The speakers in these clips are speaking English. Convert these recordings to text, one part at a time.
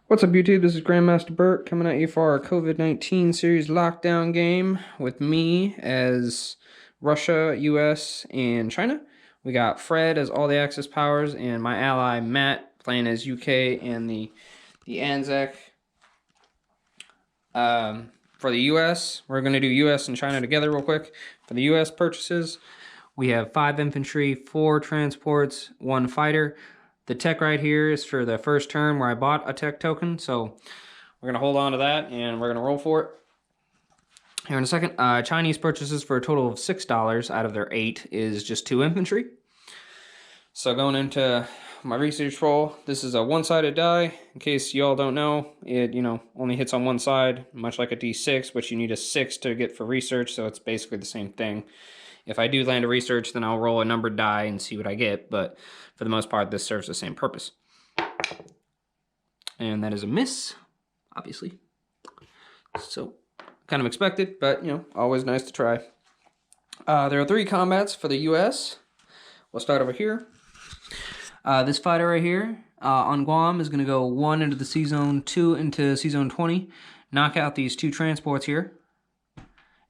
What's up, YouTube? This is Grandmaster Bert coming at you for our COVID-19 series lockdown game with me as Russia, US, and China. We got Fred as all the Axis powers, and my ally Matt playing as UK and the ANZAC. For the US, we're going to do US and China together real quick. For the US purchases, we have 5 infantry, 4 transports, 1 fighter. The tech right here is for the first turn where I bought a tech token, so we're going to hold on to that and we're going to roll for it. Here in a second, Chinese purchases for a total of $6 out of their 8 is just 2 infantry. So going into my research roll, this is a one-sided die. In case y'all don't know, it only hits on one side, much like a D6, which you need a 6 to get for research, so it's basically the same thing. If I do land a research, then I'll roll a numbered die and see what I get, but for the most part, this serves the same purpose. And that is a miss, obviously. So, kind of expected, but, always nice to try. There are 3 combats for the US. We'll start over here. This fighter right here on Guam is going to go 1 into the C-Zone, 2 into C-Zone 20, knock out these 2 transports here,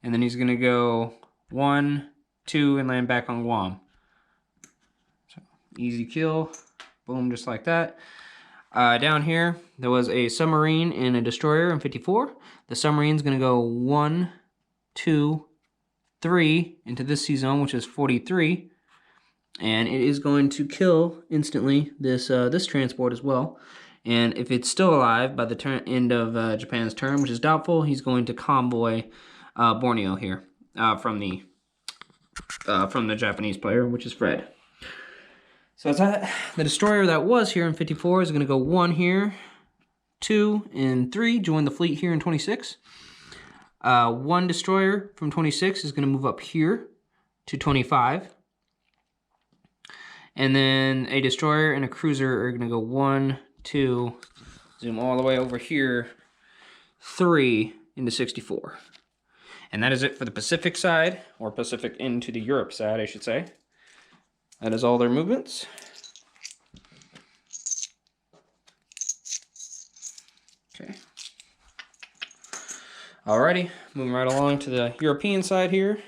and then he's going to go 1, 2, and land back on Guam. So, easy kill. Boom, just like that. Down here, there was a submarine and a destroyer in 54. The submarine's going to go 1, 2, 3 into this C-Zone, which is 43. And it is going to kill instantly this transport as well. And if it's still alive by the end of Japan's turn, which is doubtful, he's going to convoy Borneo here from the Japanese player, which is Fred. So the destroyer that was here in 54 is going to go 1 here, 2, and 3, join the fleet here in 26. 1 destroyer from 26 is going to move up here to 25. And then a destroyer and a cruiser are going to go 1, 2, zoom all the way over here, 3 into 64. And that is it for the Pacific side, or Pacific into the Europe side, I should say. That is all their movements. Okay. Alrighty, moving right along to the European side here.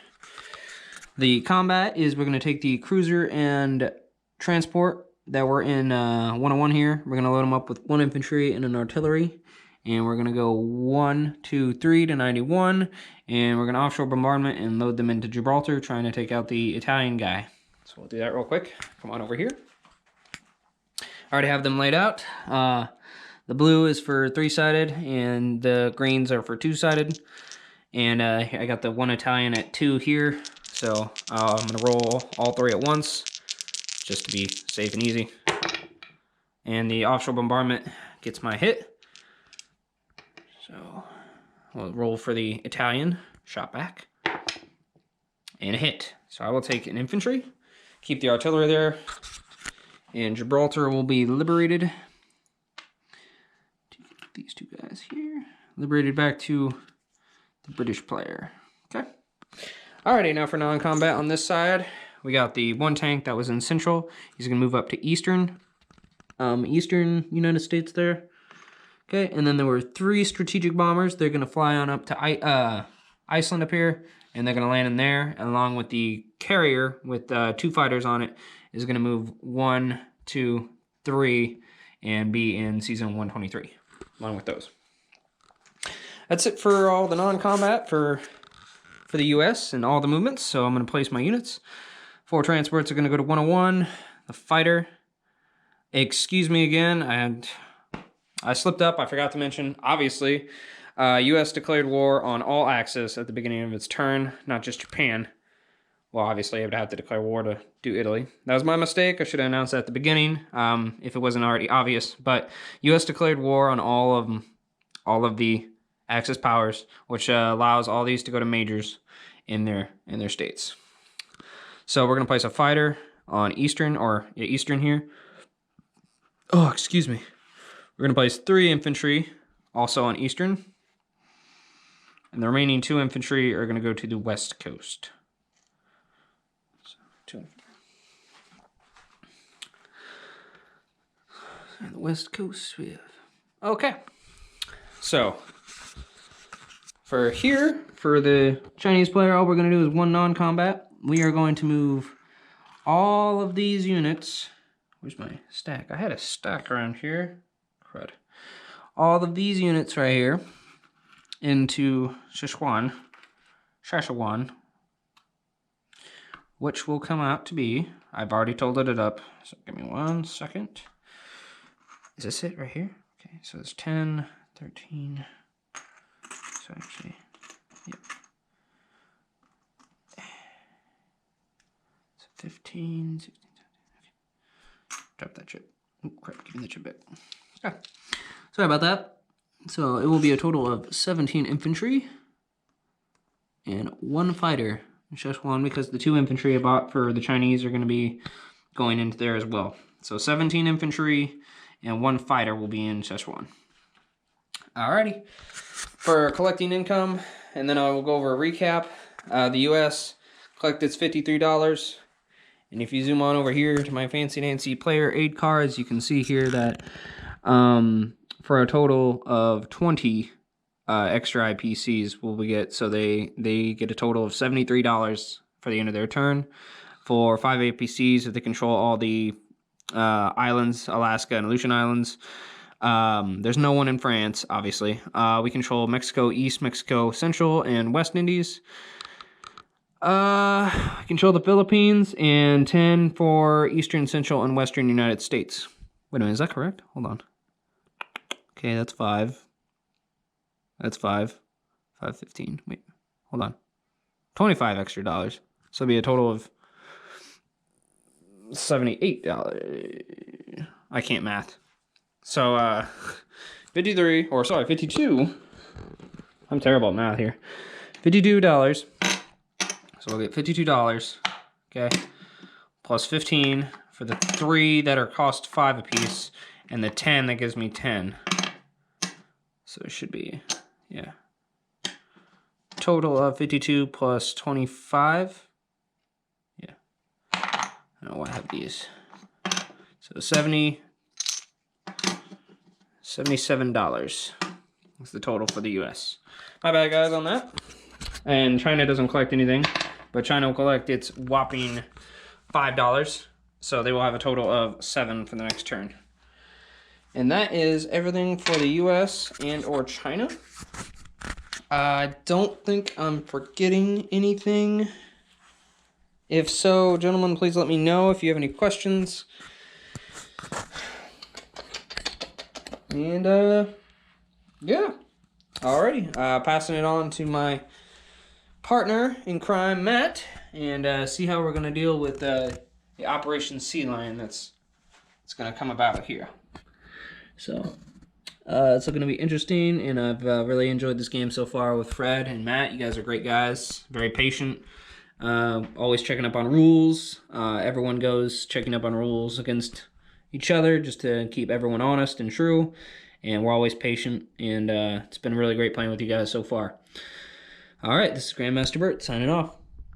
The combat is we're going to take the cruiser and transport that were in 101 here. We're going to load them up with 1 infantry and an artillery. And we're going to go 1, 2, 3 to 91. And we're going to offshore bombardment and load them into Gibraltar, trying to take out the Italian guy. So we'll do that real quick. Come on over here. I already have them laid out. The blue is for 3-sided, and the greens are for 2-sided. And I got the 1 Italian at 2 here. So I'm going to roll all 3 at once, just to be safe and easy. And the offshore bombardment gets my hit. So we'll roll for the Italian, shot back, and a hit. So I will take an infantry, keep the artillery there, and Gibraltar will be liberated. These 2 guys here, liberated back to the British player. Okay. Alrighty, now for non-combat on this side, we got the 1 tank that was in Central. He's going to move up to Eastern United States there. Okay, and then there were 3 strategic bombers. They're going to fly on up to Iceland up here, and they're going to land in there, and along with the carrier with 2 fighters on it is going to move 1, 2, 3, and be in Season 123, along with those. That's it for all the non-combat for the US and all the movements, so I'm going to place my units. 4 transports are going to go to 101, the fighter. Excuse me again, I slipped up, I forgot to mention, obviously, US declared war on all Axis at the beginning of its turn, not just Japan. Well, obviously, I would have to declare war to do Italy. That was my mistake. I should have announced that at the beginning, if it wasn't already obvious. But US declared war on all of the Axis powers, which allows all these to go to majors in their states. So we're going to place a fighter on Eastern here. Oh, excuse me. We're going to place 3 infantry also on Eastern. And the remaining 2 infantry are going to go to the West Coast. So, 2 infantry. On the West Coast, we have Okay, so for here, for the Chinese player, all we're going to do is one non-combat. We are going to move all of these units. Where's my stack? I had a stack around here. Crud. All of these units right here into Sichuan, which will come out to be, I've already totaled it up, so give me 1 second. Is this it right here? Okay, so it's 10, 13, so actually, yep. So 15, 16, 17, drop that chip. Oh crap, give me the chip back. Okay, sorry about that. So it will be a total of 17 infantry and 1 fighter in Sichuan, because the 2 infantry I bought for the Chinese are going to be going into there as well. So 17 infantry and 1 fighter will be in Sichuan. Alrighty. For collecting income, and then I will go over a recap. The US collected $53. And if you zoom on over here to my fancy dancy player aid cards, you can see here that for a total of 20 extra IPCs will we get, so they get a total of $73 for the end of their turn. For 5 APCs, if they control all the islands, Alaska and Aleutian Islands. There's no one in France, obviously. We control Mexico, East Mexico, Central, and West Indies. I control the Philippines, and 10 for Eastern, Central, and Western United States. Wait a minute, is that correct? Hold on. Okay, that's 5. That's 5. 515. Wait, hold on. 25 extra dollars. So it'll be a total of $78. I can't math. So 52. I'm terrible at math here. $52. So we'll get $52. Okay. Plus 15 for the 3 that are cost 5 apiece, and the 10 that gives me 10. So it should be, yeah. Total of 52 plus 25. Yeah. Oh, I have these. So $77. That's the total for the US. My bad, guys, on that. And China doesn't collect anything, but China will collect its whopping $5. So they will have a total of 7 for the next turn. And that is everything for the US and or China. I don't think I'm forgetting anything. If so, gentlemen, please let me know if you have any questions. And, yeah. Alrighty. Passing it on to my partner in crime, Matt, and see how we're going to deal with the Operation Sea Lion that's going to come about here. So, it's going to be interesting, and I've really enjoyed this game so far with Fred and Matt. You guys are great guys, very patient, always checking up on rules. Everyone goes checking up on rules against each other just to keep everyone honest and true, and we're always patient, and it's been really great playing with you guys so far. All right, this is Grandmaster Bert signing off.